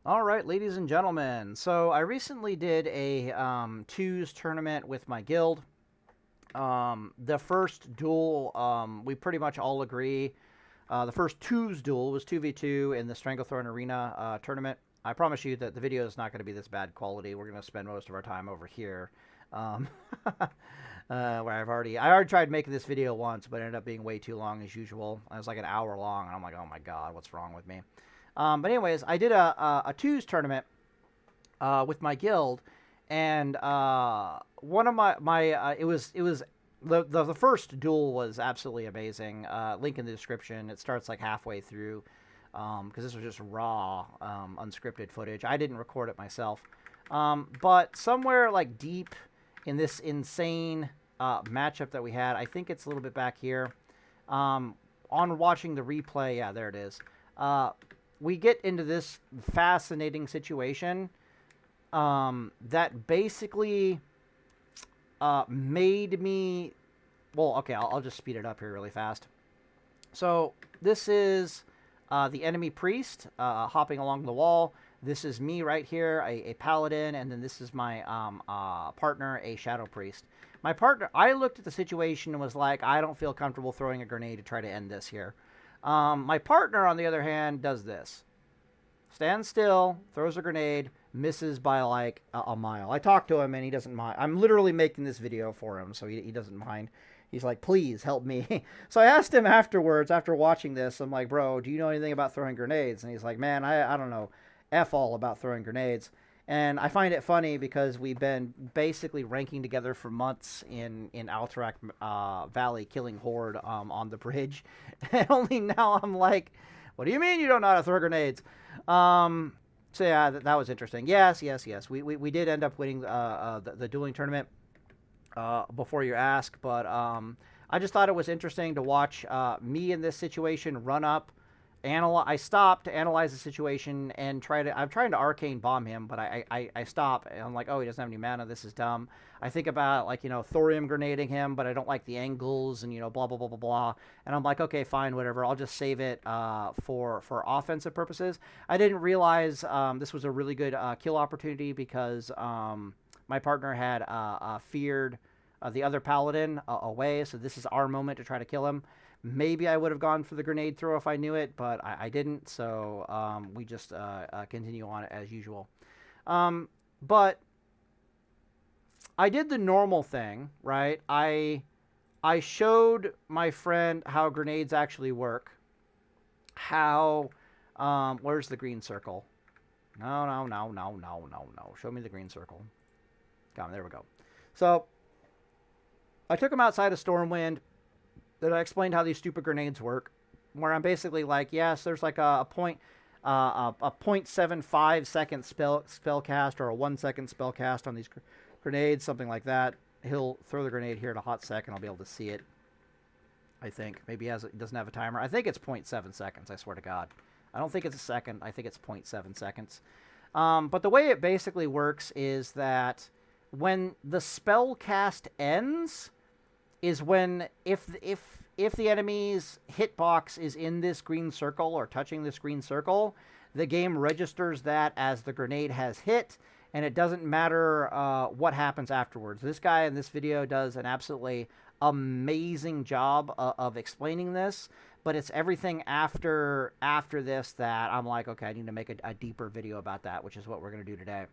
All right, ladies and gentlemen. So I recently did a twos tournament with my guild. The first duel, we pretty much all agree. The first twos duel was 2v2 in the Stranglethorn Arena tournament. I promise you that the video is not going to be this bad quality. We're going to spend most of our time over here. Um, where I already tried making this video once, but it ended up being way too long as usual. It was like an hour long, and I'm like, oh my god, what's wrong with me? But anyways, I did a twos tournament with my guild, and one of it was the first duel was absolutely amazing. Link in the description. It starts like halfway through because this was just raw, unscripted footage. I didn't record it myself, but somewhere like deep in this insane matchup that we had, I think it's a little bit back here. On watching the replay, yeah, there it is. We get into this fascinating situation that basically made me... Well, okay, I'll just speed it up here really fast. So this is the enemy priest hopping along the wall. This is me right here, a paladin, and then this is my partner, a shadow priest. My partner, I looked at the situation and was like, I don't feel comfortable throwing a grenade to try to end this here. My partner, on the other hand, does this. Stands still, throws a grenade, misses by like a mile. I talked to him and he doesn't mind. I'm literally making this video for him, so he doesn't mind. He's like, please help me. So I asked him afterwards, after watching this, I'm like, bro, do you know anything about throwing grenades? And he's like, man, I don't know F all about throwing grenades. And I find it funny because we've been basically ranking together for months in Alterac Valley, killing Horde on the bridge. And only now I'm like, what do you mean you don't know how to throw grenades? So yeah, that was interesting. Yes. We did end up winning the dueling tournament before you ask, but I just thought it was interesting to watch me in this situation run up. I stopped to analyze the situation and I'm trying to arcane bomb him, but I stop and I'm like, oh, he doesn't have any mana. This is dumb. I think about like, thorium grenading him, but I don't like the angles and, blah, blah, blah, blah, blah. And I'm like, okay, fine, whatever. I'll just save it for offensive purposes. I didn't realize this was a really good kill opportunity because my partner had feared the other paladin away. So this is our moment to try to kill him. Maybe I would have gone for the grenade throw if I knew it, but I didn't, so we just continue on as usual. But I did the normal thing, right? I showed my friend how grenades actually work. How... where's the green circle? No. Show me the green circle. Come on, there we go. So, I took him outside of Stormwind. That I explained how these stupid grenades work, where I'm basically like, yes, there's like a 0.75 second spell cast or a 1 second spell cast on these grenades, something like that. He'll throw the grenade here in a hot second. I'll be able to see it. I think maybe he doesn't have a timer. I think it's 0.7 seconds. I swear to God, I don't think it's a second. I think it's 0.7 seconds. But the way it basically works is that when the spell cast ends, is when if the enemy's hitbox is in this green circle or touching this green circle, the game registers that as the grenade has hit, and it doesn't matter what happens afterwards. This guy in this video does an absolutely amazing job of explaining this, but it's everything after this that I'm like, okay, I need to make a deeper video about that, which is what we're going to do today.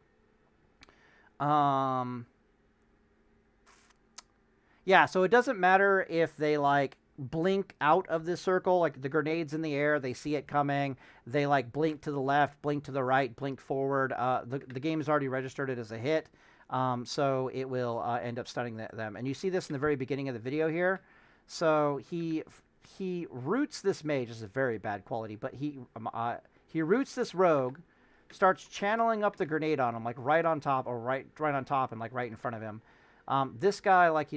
Yeah, so it doesn't matter if they, like, blink out of this circle, like the grenade's in the air, they see it coming, they, like, blink to the left, blink to the right, blink forward. The game has already registered it as a hit, so it will end up stunning them. And you see this in the very beginning of the video here. So he roots this mage. This is very bad quality, but he roots this rogue, starts channeling up the grenade on him, like right on top, or right on top and, like, right in front of him. This guy, like,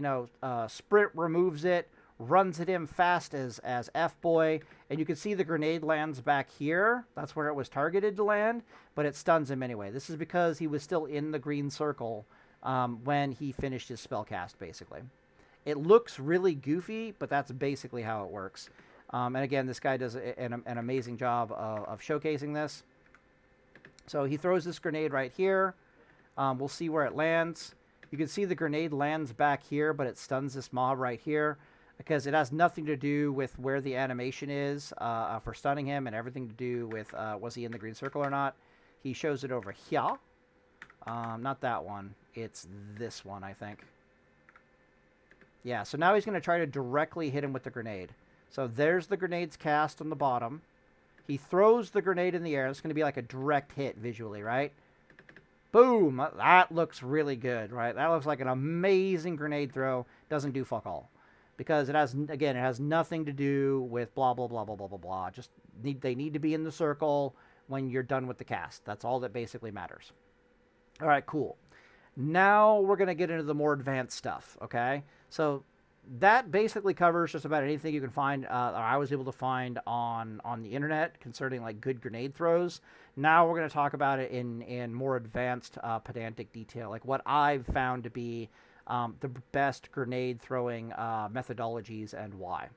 sprint removes it, runs at him fast as F-boy, and you can see the grenade lands back here. That's where it was targeted to land, but it stuns him anyway. This is because he was still in the green circle when he finished his spell cast, basically. It looks really goofy, but that's basically how it works. And again, this guy does an amazing job of showcasing this. So he throws this grenade right here. We'll see where it lands. You can see the grenade lands back here, but it stuns this mob right here because it has nothing to do with where the animation is for stunning him and everything to do with was he in the green circle or not. He shows it over here. Not that one. It's this one, I think. Yeah, so now he's going to try to directly hit him with the grenade. So there's the grenade's cast on the bottom. He throws the grenade in the air. It's going to be like a direct hit visually, right? Boom! That looks really good, right? That looks like an amazing grenade throw. Doesn't do fuck all. Because it has, again, it has nothing to do with blah, blah, blah, blah, blah, blah, blah. Just they need to be in the circle when you're done with the cast. That's all that basically matters. All right, cool. Now we're going to get into the more advanced stuff, okay? So that basically covers just about anything you can find, or I was able to find on the internet concerning like good grenade throws. Now we're going to talk about it in more advanced pedantic detail, like what I've found to be the best grenade throwing methodologies and why.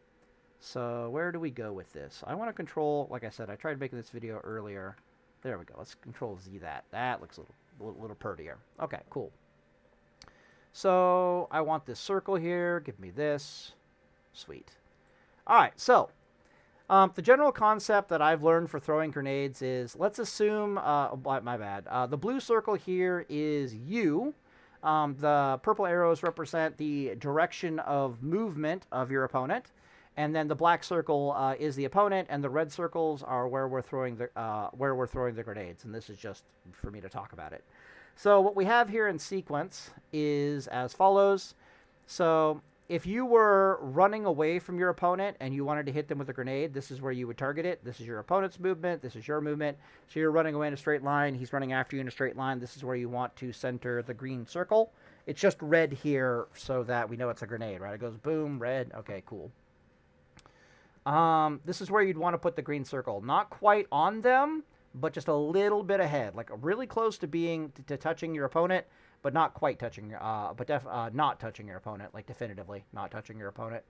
So where do we go with this? I want to control, like I said, I tried making this video earlier. There we go. Let's control Z that. That looks a little prettier. Okay, cool. So I want this circle here. Give me this. Sweet. All right, so the general concept that I've learned for throwing grenades is, let's assume, my bad, the blue circle here is you. The purple arrows represent the direction of movement of your opponent. And then the black circle is the opponent, and the red circles are where we're throwing the grenades. And this is just for me to talk about it. So what we have here in sequence is as follows. So if you were running away from your opponent and you wanted to hit them with a grenade, this is where you would target it. This is your opponent's movement. This is your movement. So you're running away in a straight line. He's running after you in a straight line. This is where you want to center the green circle. It's just red here so that we know it's a grenade, right? It goes boom, red. Okay, cool. This is where you'd want to put the green circle. Not quite on them, but just a little bit ahead, like really close to being to touching your opponent, but not quite touching, not touching your opponent, like definitively not touching your opponent.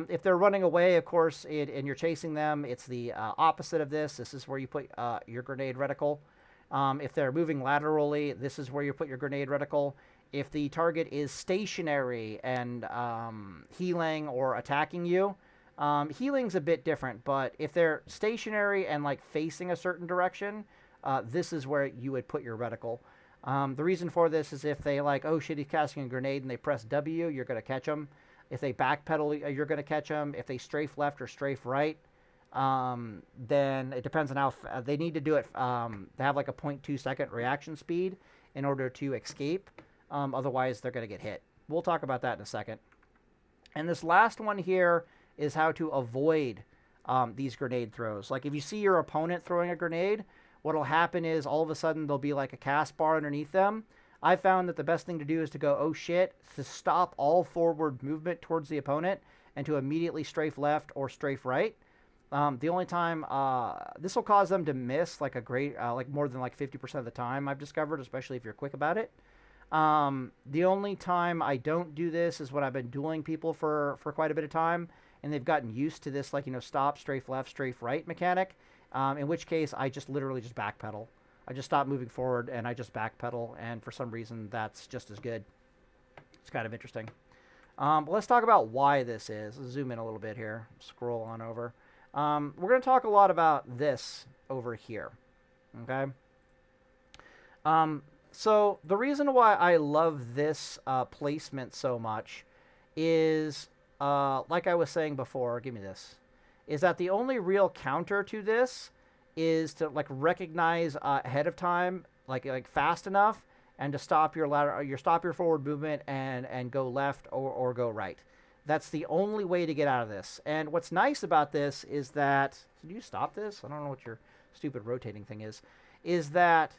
If they're running away, of course, and you're chasing them, it's the opposite of this. This is where you put your grenade reticle. If they're moving laterally, this is where you put your grenade reticle. If the target is stationary and healing or attacking you, healing's a bit different, but if they're stationary and like facing a certain direction, this is where you would put your reticle. The reason for this is if they like, oh shit, he's casting a grenade and they press W, you're going to catch them. If they backpedal, you're going to catch them. If they strafe left or strafe right, then it depends on how they need to do it. They have like a 0.2 second reaction speed in order to escape. Otherwise, they're going to get hit. We'll talk about that in a second. And this last one here is how to avoid these grenade throws. Like if you see your opponent throwing a grenade, what'll happen is all of a sudden there'll be like a cast bar underneath them. I found that the best thing to do is to go, oh shit, to stop all forward movement towards the opponent and to immediately strafe left or strafe right. The only time this will cause them to miss like a great, like more than like 50% of the time, I've discovered, especially if you're quick about it. The only time I don't do this is when I've been dueling people for quite a bit of time and they've gotten used to this, like, you know, stop, strafe left, strafe right mechanic, in which case I just literally just backpedal. I just stop moving forward and I just backpedal, and for some reason that's just as good. It's kind of interesting. But let's talk about why this is. Let's zoom in a little bit here. Scroll on over. We're going to talk a lot about this over here. Okay? So the reason why I love this placement so much is, like I was saying before, give me this, is that the only real counter to this is to like recognize ahead of time, like fast enough, and to stop your your forward movement and go left or go right. That's the only way to get out of this. And what's nice about this is that, did you stop this? I don't know what your stupid rotating thing is that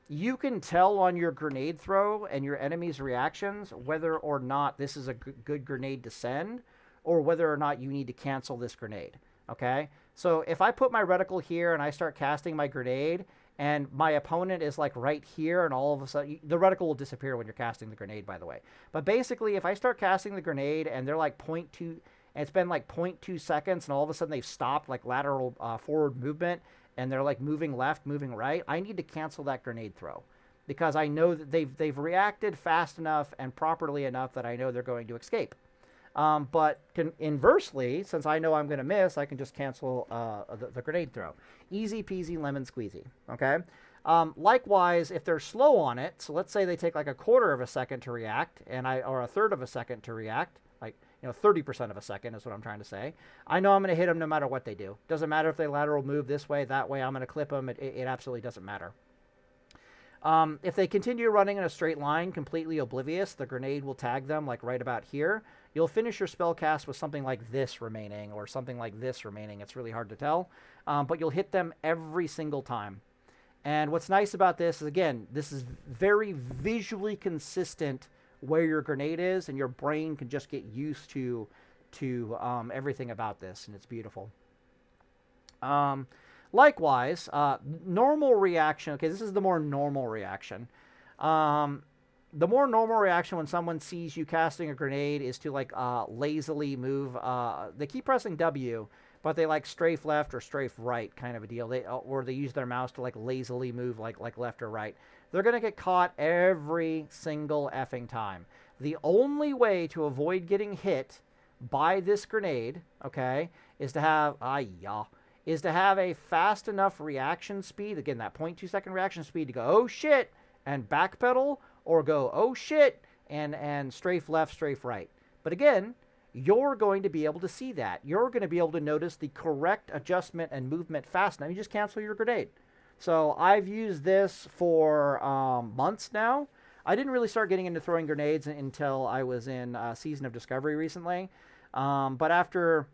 you can tell on your grenade throw and your enemy's reactions whether or not this is a good grenade to send or whether or not you need to cancel this grenade. Okay? So if I put my reticle here and I start casting my grenade and my opponent is like right here and all of a sudden, the reticle will disappear when you're casting the grenade, by the way. But basically, if I start casting the grenade and they're like 0.2, and it's been like 0.2 seconds and all of a sudden they've stopped like lateral forward movement and they're like moving left, moving right, I need to cancel that grenade throw because I know that they've reacted fast enough and properly enough that I know they're going to escape. But inversely, since I know I'm going to miss, I can just cancel the grenade throw. Easy peasy lemon squeezy, okay? Likewise, if they're slow on it, so let's say they take like a quarter of a second to react, or a third of a second to react, like 30% of a second is what I'm trying to say. I know I'm going to hit them no matter what they do. Doesn't matter if they lateral move this way, that way. I'm going to clip them. It absolutely doesn't matter. If they continue running in a straight line, completely oblivious, the grenade will tag them like right about here. You'll finish your spell cast with something like this remaining or something like this remaining. It's really hard to tell, but you'll hit them every single time. And what's nice about this is, again, this is very visually consistent where your grenade is, and your brain can just get used to everything about this, and it's beautiful. Likewise, normal reaction. Okay, this is the more normal reaction. The more normal reaction when someone sees you casting a grenade is to like lazily move. They keep pressing W, but they like strafe left or strafe right, kind of a deal. Or they use their mouse to like lazily move like left or right. They're gonna get caught every single effing time. The only way to avoid getting hit by this grenade, okay, is to have a fast enough reaction speed. Again, that 0.2 second reaction speed to go, oh shit, and backpedal, or go, oh shit, and strafe left, strafe right. But again, you're going to be able to see that. You're going to be able to notice the correct adjustment and movement fast enough. You just cancel your grenade. So I've used this for months now. I didn't really start getting into throwing grenades until I was in Season of Discovery recently. But after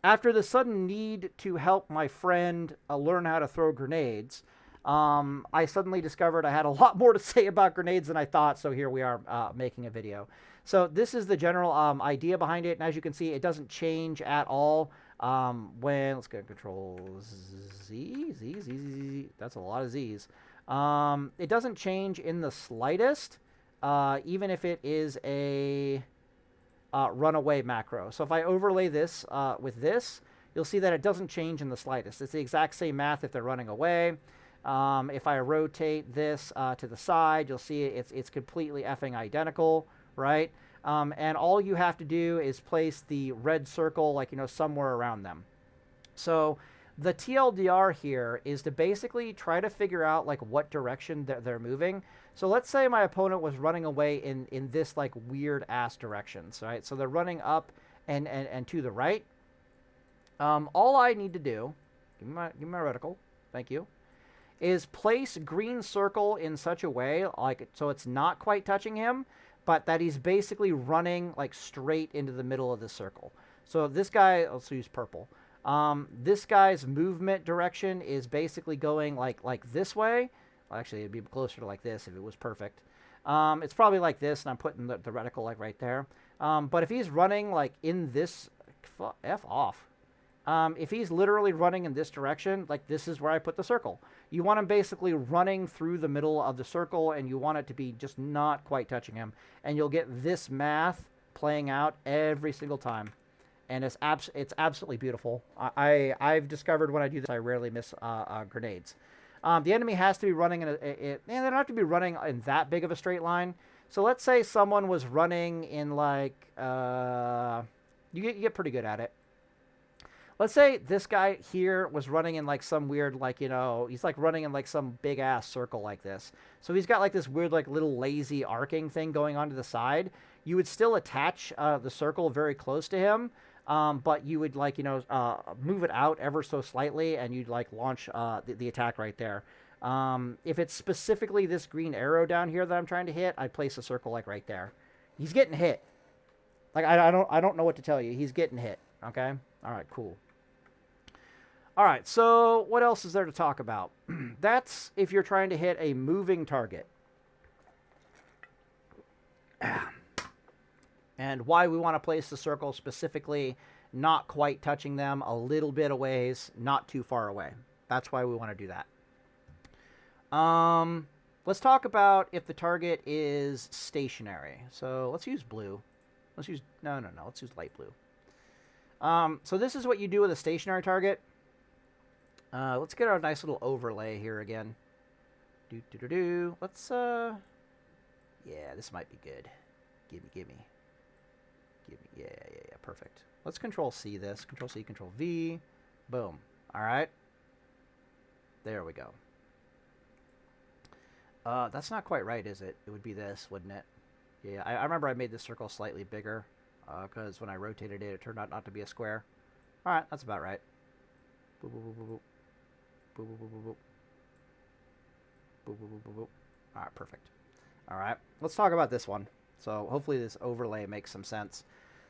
the sudden need to help my friend learn how to throw grenades, I suddenly discovered I had a lot more to say about grenades than I thought, so here we are making a video. So this is the general idea behind it, and as you can see, it doesn't change at all let's go Control Z, that's a lot of Z's. It doesn't change in the slightest, even if it is a runaway macro. So if I overlay this with this, you'll see that it doesn't change in the slightest. It's the exact same math if they're running away. If I rotate this to the side, you'll see it's completely effing identical, right? And all you have to do is place the red circle, like, somewhere around them. So the TLDR here is to basically try to figure out, like, what direction they're moving. So let's say my opponent was running away in this, like, weird-ass directions, right? So they're running up and to the right. All I need to do, give me my reticle, thank you, is place green circle in such a way, like, so it's not quite touching him, but that he's basically running, like, straight into the middle of the circle. So this guy, let's use purple. This guy's movement direction is basically going, like this way. Well, actually, it'd be closer to like this if it was perfect. It's probably like this, and I'm putting the reticle, like, right there. But if he's running, like, in this... F off. If he's literally running in this direction, like, this is where I put the circle. You want him basically running through the middle of the circle, and you want it to be just not quite touching him. And you'll get this math playing out every single time. And it's absolutely beautiful. I've discovered when I do this, I rarely miss grenades. The enemy has to be running they don't have to be running in that big of a straight line. So let's say someone was running in, like, you get pretty good at it. Let's say this guy here was running in, like, some weird, like, he's, like, running in, like, some big-ass circle like this. So he's got, like, this weird, like, little lazy arcing thing going on to the side. You would still attach the circle very close to him, but you would, like, move it out ever so slightly, and you'd, like, launch the attack right there. If it's specifically this green arrow down here that I'm trying to hit, I'd place a circle, like, right there. He's getting hit. Like, I don't know what to tell you. He's getting hit, okay? All right, cool. All right, so what else is there to talk about? That's if you're trying to hit a moving target. And why we want to place the circle specifically, not quite touching them, a little bit a ways, not too far away. That's why we want to do that. Let's talk about if the target is stationary. So let's use blue. Let's use, no, let's use light blue. So this is what you do with a stationary target. Let's get our nice little overlay here again. Let's, yeah, this might be good. Gimme. Yeah, perfect. Let's Control C this. Control C, Control V. Boom. All right. There we go. That's not quite right, is it? It would be this, wouldn't it? Yeah, I remember I made this circle slightly bigger because when I rotated it, it turned out not to be a square. All right, that's about right. Boop, boop, boop, boop, boop, boop, boop, boop, boop. Boop, boop, boop, boop, boop. All right, perfect. All right, let's talk about this one. So hopefully this overlay makes some sense.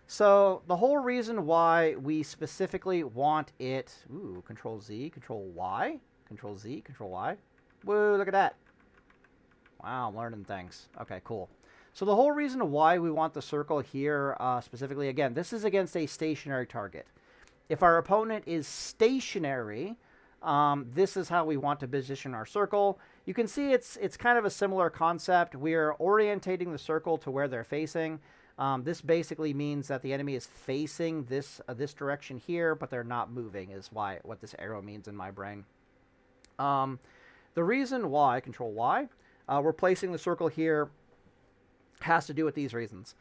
So the whole reason why we specifically want it... Ooh, Control Z, Control Y. Control Z, Control Y. Woo, look at that. Wow, I'm learning things. Okay, cool. So the whole reason why we want the circle here specifically, again, this is against a stationary target. If our opponent is stationary, this is how we want to position our circle. You can see it's kind of a similar concept. We're orientating the circle to where they're facing. This basically means that the enemy is facing this direction here, but they're not moving is what this arrow means in my brain. The reason why, Control Y, we're placing the circle here has to do with these reasons.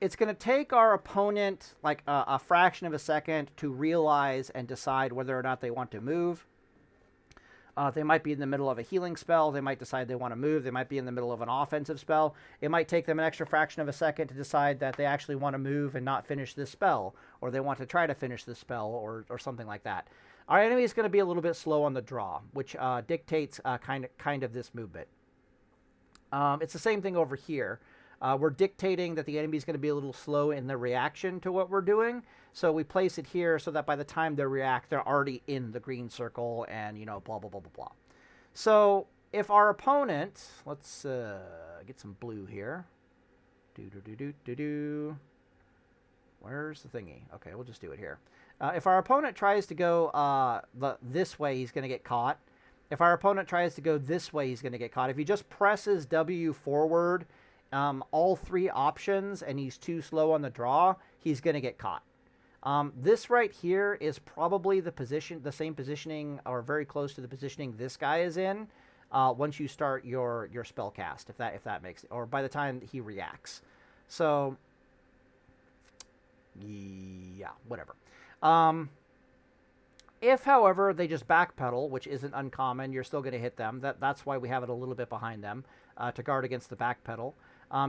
It's going to take our opponent like a fraction of a second to realize and decide whether or not they want to move. They might be in the middle of a healing spell. They might decide they want to move. They might be in the middle of an offensive spell. It might take them an extra fraction of a second to decide that they actually want to move and not finish this spell, or they want to try to finish this spell, or something like that. Our enemy is going to be a little bit slow on the draw, which dictates kind of this movement. It's the same thing over here. We're dictating that the enemy is going to be a little slow in the reaction to what we're doing. So we place it here so that by the time they react, they're already in the green circle and, you know, blah, blah, blah, blah, blah. So if our opponent, let's get some blue here. Where's the thingy? Okay, we'll just do it here. If our opponent tries to go this way, he's going to get caught. If our opponent tries to go this way, he's going to get caught. If he just presses W forward, all three options, and he's too slow on the draw, he's going to get caught. This right here is probably the same positioning, or very close to the positioning this guy is in. Once you start your spell cast, if that makes it, or by the time he reacts. So, yeah, whatever. If, however, they just backpedal, which isn't uncommon, you're still going to hit them. That's why we have it a little bit behind them to guard against the backpedal.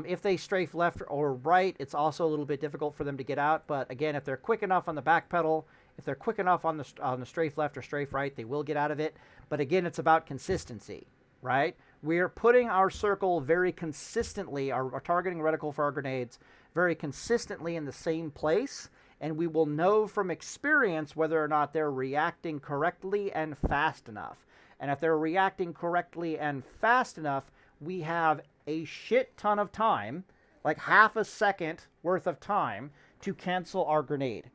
If they strafe left or right, it's also a little bit difficult for them to get out. But again, if they're quick enough on the backpedal, if they're quick enough on the strafe left or strafe right, they will get out of it. But again, it's about consistency, right? We're putting our circle very consistently, our targeting reticle for our grenades, very consistently in the same place. And we will know from experience whether or not they're reacting correctly and fast enough. And if they're reacting correctly and fast enough, we have a shit ton of time, like half a second worth of time, to cancel our grenade.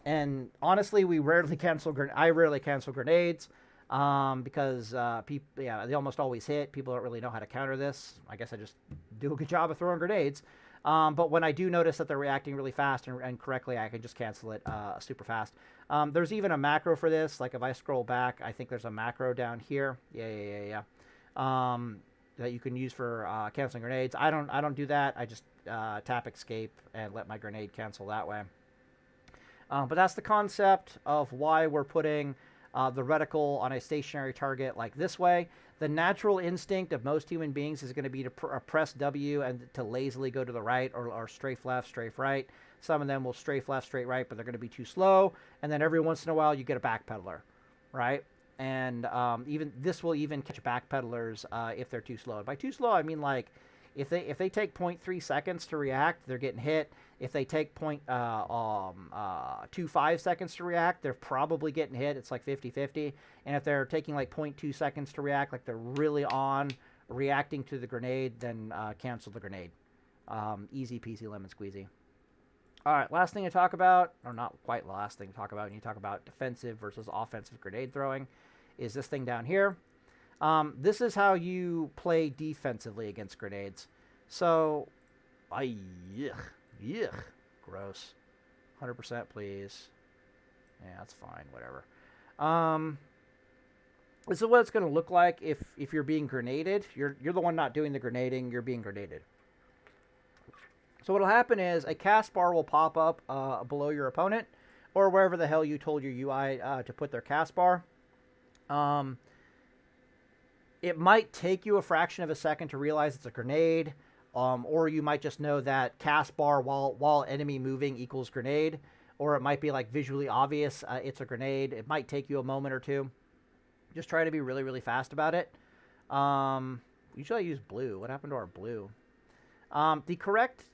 And honestly, I rarely cancel grenades because they almost always hit. People don't really know how to counter this. I guess I just do a good job of throwing grenades. But when I do notice that they're reacting really fast and correctly, I can just cancel it super fast. There's even a macro for this. Like if I scroll back, I think there's a macro down here. Yeah. That you can use for canceling grenades. I don't do that. I just tap escape and let my grenade cancel that way. But that's the concept of why we're putting the reticle on a stationary target like this way. The natural instinct of most human beings is going to be to press W and to lazily go to the right or strafe left, strafe right. Some of them will strafe left, straight right, but they're going to be too slow. And then every once in a while, you get a backpedaler, right? And even this will even catch backpedalers if they're too slow. By too slow, I mean like if they take 0.3 seconds to react, they're getting hit. If they take 0.25 seconds to react, they're probably getting hit. It's like 50-50. And if they're taking like 0.2 seconds to react, like they're really on reacting to the grenade, then cancel the grenade. Easy peasy lemon squeezy. All right, last thing to talk about, or not quite the last thing to talk about when you talk about defensive versus offensive grenade throwing, is this thing down here. This is how you play defensively against grenades. So, yuck, gross. 100% please. Yeah, that's fine, whatever. Um, this is what it's going to look like if you're being grenaded. You're the one not doing the grenading. You're being grenaded. So what'll happen is a cast bar will pop up below your opponent, or wherever the hell you told your UI to put their cast bar. It might take you a fraction of a second to realize it's a grenade, or you might just know that cast bar while enemy moving equals grenade, or it might be like visually obvious it's a grenade. It might take you a moment or two. Just try to be really, really fast about it. Usually I use blue. What happened to our blue? The correct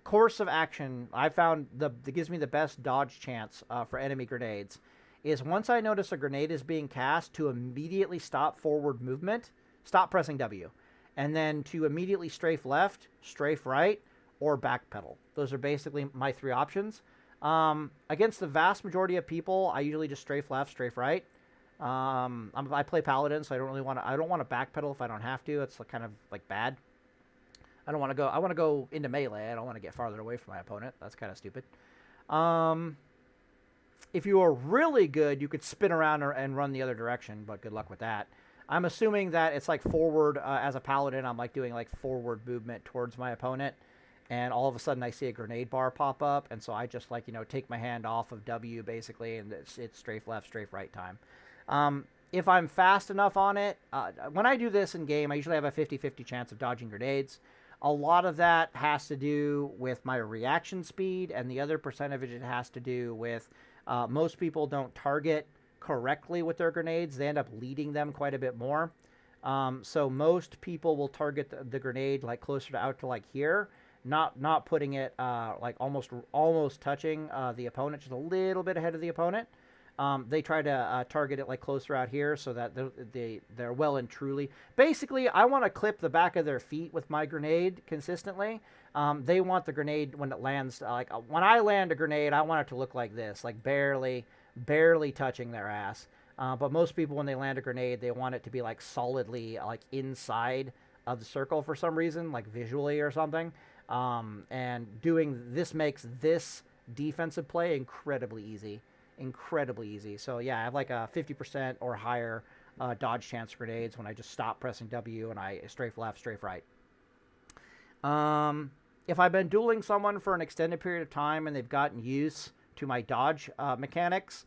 course of action I found that gives me the best dodge chance for enemy grenades is once I notice a grenade is being cast, to immediately stop forward movement, stop pressing W, and then to immediately strafe left, strafe right, or backpedal. Those are basically my three options. Against the vast majority of people, I usually just strafe left, strafe right. I play Paladin, so I don't want to backpedal if I don't have to. It's kind of like bad. I want to go into melee. I don't want to get farther away from my opponent. That's kind of stupid. If you are really good, you could spin around and run the other direction, but good luck with that. I'm assuming that it's like forward, as a paladin, I'm like doing like forward movement towards my opponent, and all of a sudden I see a grenade bar pop up, and so I just like, take my hand off of W basically, and it's strafe left, strafe right time. If I'm fast enough on it, when I do this in game, I usually have a 50-50 chance of dodging grenades. A lot of that has to do with my reaction speed, and the other percent of it has to do with most people don't target correctly with their grenades. They end up leading them quite a bit more. So most people will target the grenade like closer to out to like here, not putting it like almost touching the opponent, just a little bit ahead of the opponent. They try to target it like closer out here so that they're well and truly. Basically, I want to clip the back of their feet with my grenade consistently. They want the grenade when it lands. When I land a grenade, I want it to look like this, like barely touching their ass. But most people, when they land a grenade, they want it to be like solidly like inside of the circle for some reason, like visually or something. And doing this makes this defensive play incredibly easy. So yeah, I have like a 50% or higher dodge chance grenades when I just stop pressing W and I strafe left, strafe right. If I've been dueling someone for an extended period of time and they've gotten used to my dodge mechanics,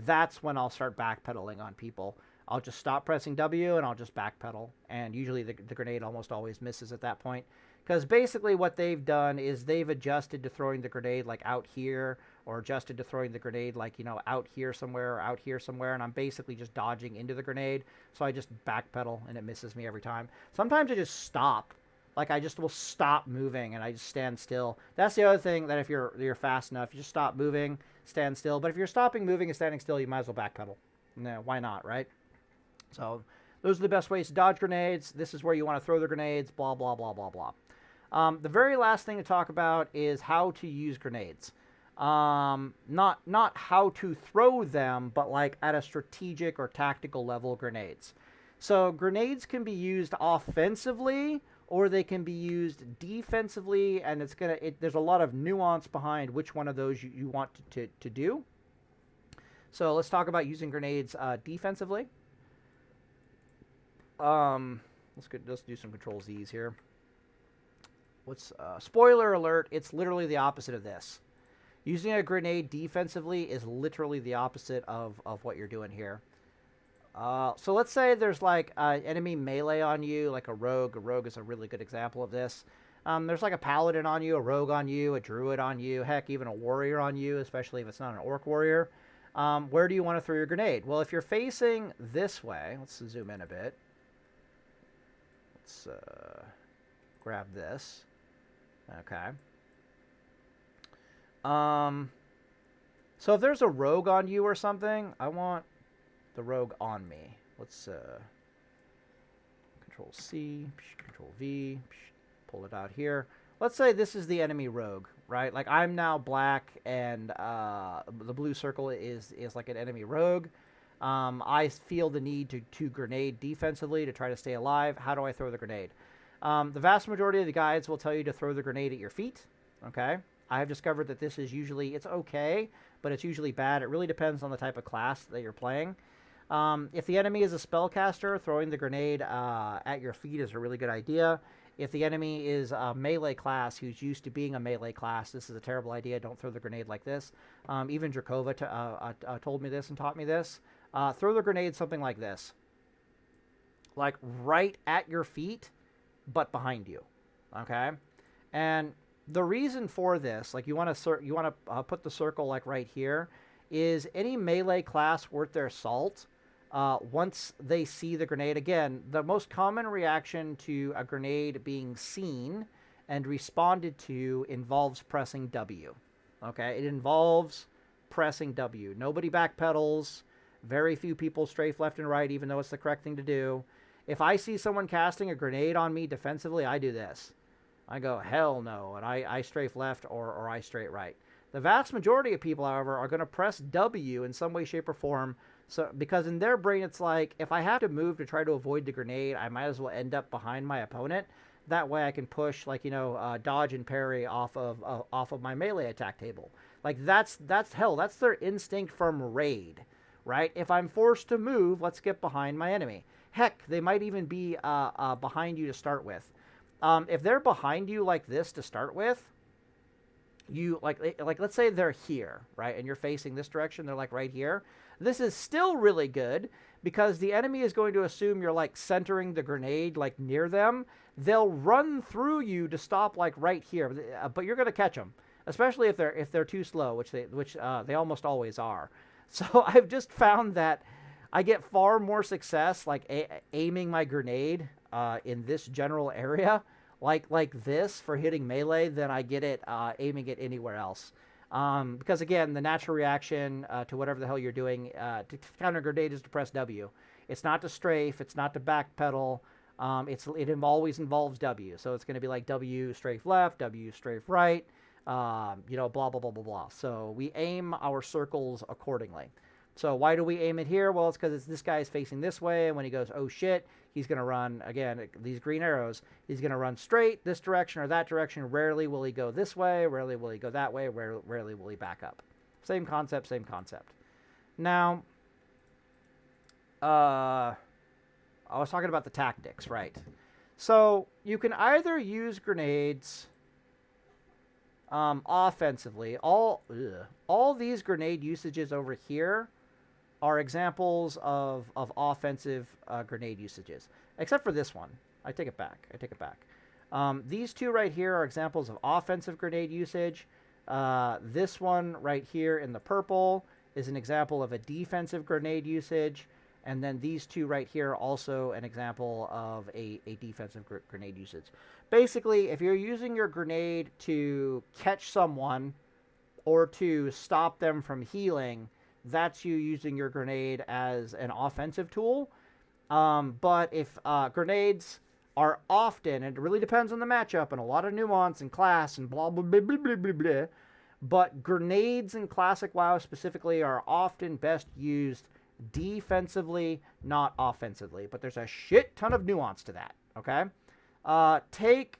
that's when I'll start backpedaling on people. I'll just stop pressing W and I'll just backpedal, and usually the grenade almost always misses at that point. Because basically what they've done is they've adjusted to throwing the grenade like out here, or adjusted to throwing the grenade like, out here somewhere or out here somewhere, and I'm basically just dodging into the grenade, so I just backpedal and it misses me every time. Sometimes I just stop. Like I just will stop moving and I just stand still. That's the other thing, that if you're fast enough, you just stop moving, stand still. But if you're stopping moving and standing still, you might as well backpedal. No, why not, right? So those are the best ways to dodge grenades. This is where you want to throw the grenades, blah, blah, blah, blah, blah. The very last thing to talk about is how to use grenades. Not how to throw them, but like at a strategic or tactical level grenades. So grenades can be used offensively, or they can be used defensively, and there's a lot of nuance behind which one of those you want to do. So let's talk about using grenades defensively. Let's do some Control Z's here. Spoiler alert, it's literally the opposite of this. Using a grenade defensively is literally the opposite of what you're doing here. So let's say there's like enemy melee on you, like a rogue. A rogue is a really good example of this. There's like a paladin on you, a rogue on you, a druid on you, heck, even a warrior on you, especially if it's not an orc warrior. Where do you want to throw your grenade? Well, if you're facing this way, let's zoom in a bit. Let's grab this. Okay. So if there's a rogue on you or something, I want the rogue on me. Let's Control C, Control V, pull it out here. Let's say this is the enemy rogue, right? Like I'm now black, and the blue circle is like an enemy rogue. I feel the need to grenade defensively to try to stay alive. How do I throw the grenade? The vast majority of the guides will tell you to throw the grenade at your feet. Okay. I have discovered that this is usually, it's okay, but it's usually bad. It really depends on the type of class that you're playing. If the enemy is a spellcaster, throwing the grenade at your feet is a really good idea. If the enemy is a melee class who's used to being a melee class, this is a terrible idea. Don't throw the grenade like this. Even Drakova told me this and taught me this. Throw the grenade something like this. Like right at your feet, but behind you. Okay? And the reason for this, like you want to put the circle like right here, is any melee class worth their salt. Once they see the grenade, again, the most common reaction to a grenade being seen and responded to involves pressing W. Okay, it involves pressing W. Nobody backpedals. Very few people strafe left and right, even though it's the correct thing to do. If I see someone casting a grenade on me defensively, I do this. I go, hell no, and I strafe left or I straight right. The vast majority of people, however, are going to press W in some way, shape, or form. So, because in their brain, it's like, if I have to move to try to avoid the grenade, I might as well end up behind my opponent. That way I can push, like, dodge and parry off of my melee attack table. Like, that's their instinct from raid, right? If I'm forced to move, let's get behind my enemy. Heck, they might even be behind you to start with. If they're behind you like this to start with, you like let's say they're here, right, and you're facing this direction, they're like right here. This is still really good because the enemy is going to assume you're like centering the grenade like near them. They'll run through you to stop like right here, but you're going to catch them, especially if they're too slow, which they almost always are. So I've just found that I get far more success like aiming my grenade in this general area, like this for hitting melee, than I get it aiming it anywhere else. Because again, the natural reaction to whatever the hell you're doing to counter grenade is to press W. It's not to strafe. It's not to backpedal. It always involves W. So it's going to be like W strafe left, W strafe right, blah, blah, blah, blah, blah. So we aim our circles accordingly. So why do we aim it here? Well, it's because this guy is facing this way, and when he goes, oh shit, he's going to run, again, these green arrows, he's going to run straight this direction or that direction. Rarely will he go this way, rarely will he go that way, rarely will he back up. Same concept, same concept. Now, I was talking about the tactics, right? So you can either use grenades offensively. All these grenade usages over here are examples of offensive grenade usages, except for this one. I take it back. These two right here are examples of offensive grenade usage. This one right here in the purple is an example of a defensive grenade usage. And then these two right here are also an example of a defensive grenade usage. Basically, if you're using your grenade to catch someone or to stop them from healing, that's you using your grenade as an offensive tool. But if grenades are often, and it really depends on the matchup and a lot of nuance and class and blah, blah, blah, blah, blah, blah, blah, but grenades in Classic WoW specifically are often best used defensively, not offensively. But there's a shit ton of nuance to that, okay? Take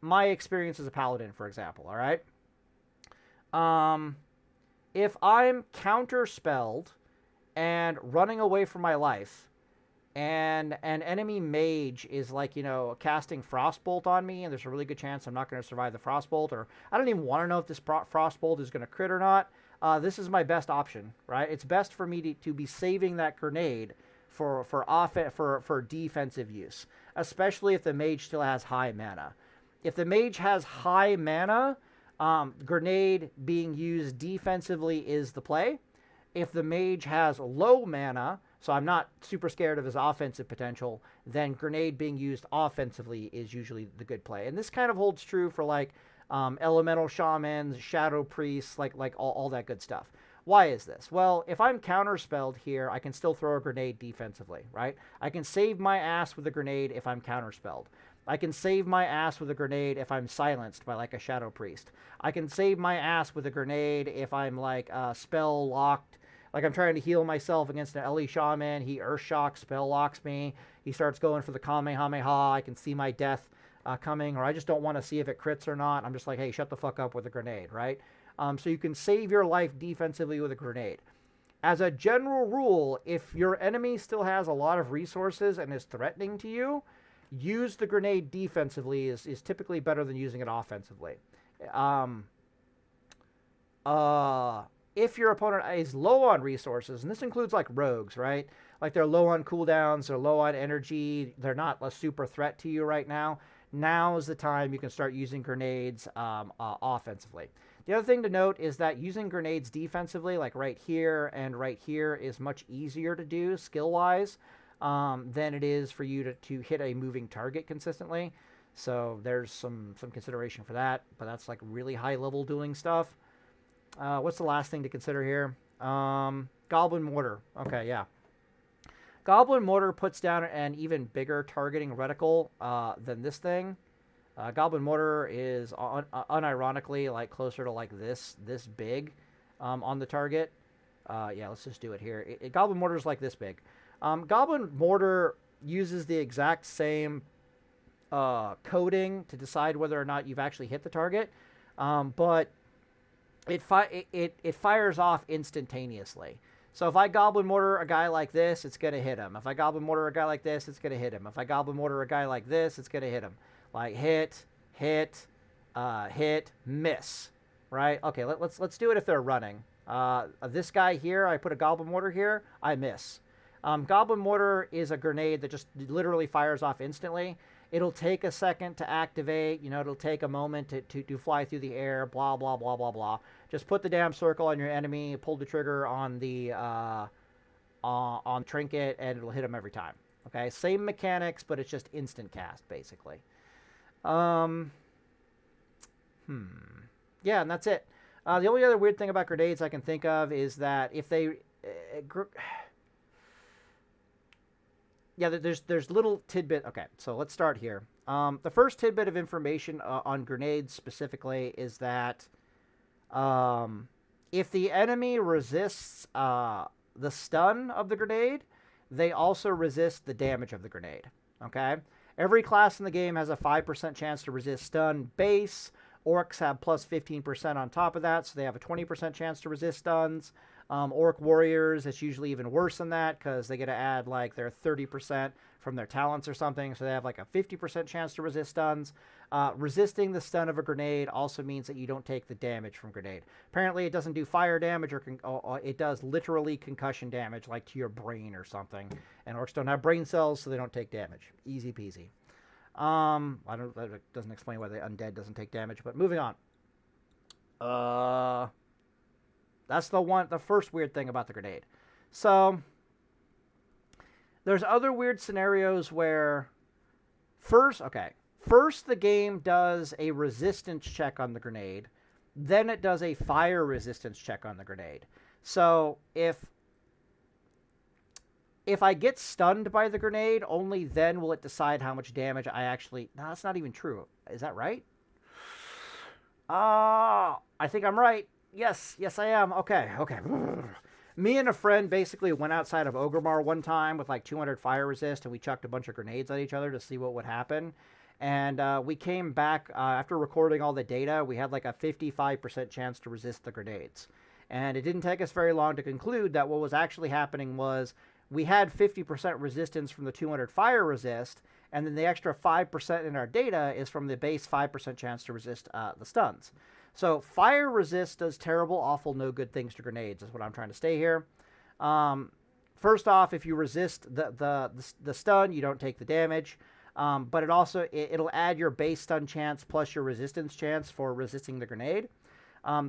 my experience as a paladin, for example, all right? If I'm counter-spelled and running away from my life, and an enemy mage is like, casting Frostbolt on me, and there's a really good chance I'm not going to survive the Frostbolt, or I don't even want to know if this Frostbolt is going to crit or not, this is my best option, right? It's best for me to be saving that grenade for defensive use, especially if the mage still has high mana. If the mage has high mana, grenade being used defensively is the play. If the mage has low mana, so I'm not super scared of his offensive potential, then grenade being used offensively is usually the good play. And this kind of holds true for like elemental shamans, shadow priests, like all that good stuff. Why is this? Well, if I'm counterspelled here, I can still throw a grenade defensively, right? I can save my ass with a grenade if I'm counterspelled. I can save my ass with a grenade if I'm silenced by like a shadow priest. I can save my ass with a grenade if I'm like spell locked. Like I'm trying to heal myself against an Ellie Shaman. He Earth Shock, spell locks me. He starts going for the Kamehameha. I can see my death coming, or I just don't want to see if it crits or not. I'm just like, hey, shut the fuck up with a grenade, right? So you can save your life defensively with a grenade. As a general rule, if your enemy still has a lot of resources and is threatening to you, use the grenade defensively is typically better than using it offensively. If your opponent is low on resources, and this includes like rogues, right? Like they're low on cooldowns, they're low on energy, they're not a super threat to you right now. Now is the time you can start using grenades offensively. The other thing to note is that using grenades defensively, like right here and right here, is much easier to do skill-wise than it is for you to hit a moving target consistently. So there's some consideration for that, but that's like really high-level dueling stuff. What's the last thing to consider here? Goblin Mortar. Okay, yeah. Goblin Mortar puts down an even bigger targeting reticle than this thing. Goblin Mortar is unironically like closer to like this big on the target. Yeah, let's just do it here. Goblin Mortar is like this big. Goblin Mortar uses the exact same coding to decide whether or not you've actually hit the target, but it fires off instantaneously. So if I Goblin Mortar a guy like this, it's going to hit him. If I Goblin Mortar a guy like this, it's going to hit him. If I Goblin Mortar a guy like this, it's going to hit him. Like hit, miss, right? Okay, let's do it if they're running. This guy here, I put a Goblin Mortar here, I miss. Goblin Mortar is a grenade that just literally fires off instantly. It'll take a second to activate. You know, it'll take a moment to fly through the air, blah, blah, blah, blah, blah. Just put the damn circle on your enemy, pull the trigger on the on trinket, and it'll hit them every time. Okay, same mechanics, but it's just instant cast, basically. Yeah, and that's it. The only other weird thing about grenades I can think of is that if they... yeah, there's little tidbit. Okay, so let's start here. The first tidbit of information on grenades specifically is that if the enemy resists the stun of the grenade, they also resist the damage of the grenade. Okay? Every class in the game has a 5% chance to resist stun base. Orcs have plus 15% on top of that, so they have a 20% chance to resist stuns. Orc warriors, it's usually even worse than that because they get to add like their 30% from their talents or something, so they have like a 50% chance to resist stuns. Resisting the stun of a grenade also means that you don't take the damage from grenade. Apparently it doesn't do fire damage, or it does literally concussion damage, like to your brain or something. And orcs don't have brain cells, so they don't take damage. Easy peasy. That doesn't explain why the undead doesn't take damage, but moving on. That's the first weird thing about the grenade. So there's other weird scenarios where first the game does a resistance check on the grenade, then it does a fire resistance check on the grenade. So if I get stunned by the grenade, only then will it decide how much damage I actually... No, that's not even true. Is that right? I think I'm right. Yes, I am. Okay. Me and a friend basically went outside of Ogremar one time with like 200 fire resist, and we chucked a bunch of grenades at each other to see what would happen. And we came back, after recording all the data, we had like a 55% chance to resist the grenades. And it didn't take us very long to conclude that what was actually happening was we had 50% resistance from the 200 fire resist, and then the extra 5% in our data is from the base 5% chance to resist the stuns. So fire resist does terrible, awful, no good things to grenades is what I'm trying to say here. First off, if you resist the stun, you don't take the damage. But it'll add your base stun chance plus your resistance chance for resisting the grenade.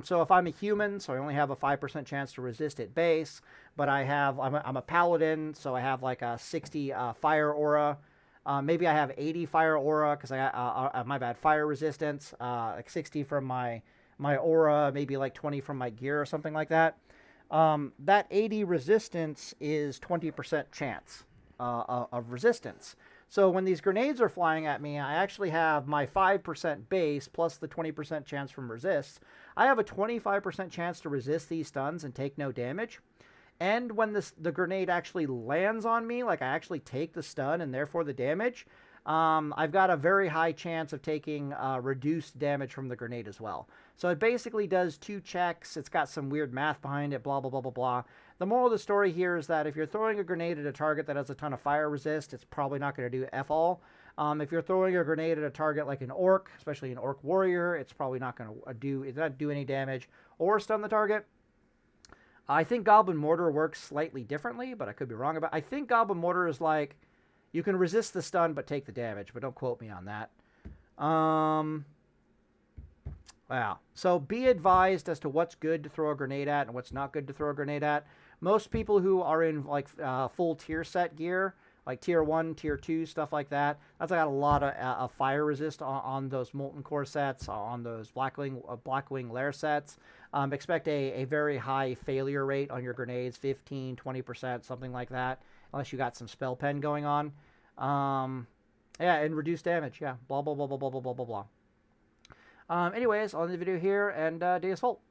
So if I'm a human, so I only have a 5% chance to resist at base, but I'm a paladin, so I have like a 60 fire aura. Maybe I have 80 fire aura because I got fire resistance, like 60 from my aura, maybe like 20 from my gear or something like that. That 80 resistance is 20% chance of resistance. So when these grenades are flying at me, I actually have my 5% base plus the 20% chance from resists. I have a 25% chance to resist these stuns and take no damage. and when the grenade actually lands on me, like I actually take the stun and therefore the damage, I've got a very high chance of taking reduced damage from the grenade as well. So it basically does 2 checks. It's got some weird math behind it, blah, blah, blah, blah, blah. The moral of the story here is that if you're throwing a grenade at a target that has a ton of fire resist, it's probably not going to do F all. If you're throwing a grenade at a target like an orc, especially an orc warrior, it's probably not going to do any damage or stun the target. I think Goblin Mortar works slightly differently, but I could be wrong about it. I think Goblin Mortar is like, you can resist the stun but take the damage, but don't quote me on that. Wow. So be advised as to what's good to throw a grenade at and what's not good to throw a grenade at. Most people who are in like full tier set gear, like tier 1, tier 2, stuff like that, that's got a lot of fire resist on those Molten Core sets, on those Blackwing Lair sets. Expect a very high failure rate on your grenades, 15, 20%, something like that, unless you got some spell pen going on. Yeah, and reduced damage. Yeah, blah, blah, blah, blah, blah, blah, blah, blah, blah. Anyways, I'll end the video here, and day is full.